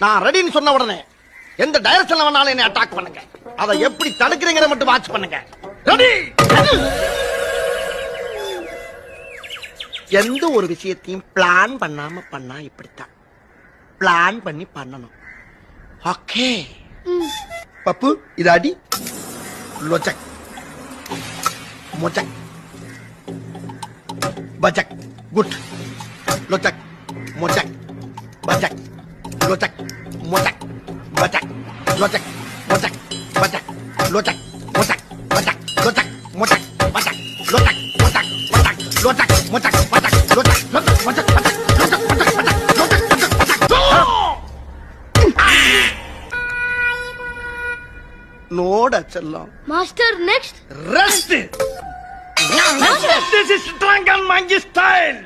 நான் ரெடின்னு சொன்ன உடனே எந்த டைரக்ஷன்ல வேணாலும் என்ன அட்டாக் பண்ணுங்க. அதை எப்படி தடுக்கிறீங்கற மட்டும் வாட்ச் பண்ணுங்க. ரெடி. எந்த ஒரு விஷயத்தையும் பிளான் பண்ணாம பண்ணா இப்படித்தான். பிளான் பண்ணி பண்ணணும். ஓகே பப்பு, இது அடி. லோச்சக் மோச்சக் பஜக். குட். லோச்சக் மோச்சக் பஜக். லோச்சக் மோச்சக் பஜக். லோச்சக் மோச்சக் பஜக். லோச்சக் மோச்சக் பஜக். லோச்சக் மோச்சக் பஜக். லோச்சக் மோச்சக் பஜக். லோச்சக் மோச்சக் பஜக். லோச்சக் மோச்சக் பஜக். லோச்சக் மோச்சக் பஜக். லோச்சக் மோச்சக் பஜக். நோட செல்லம். Master next. Rest. This is Dragon Monkey style.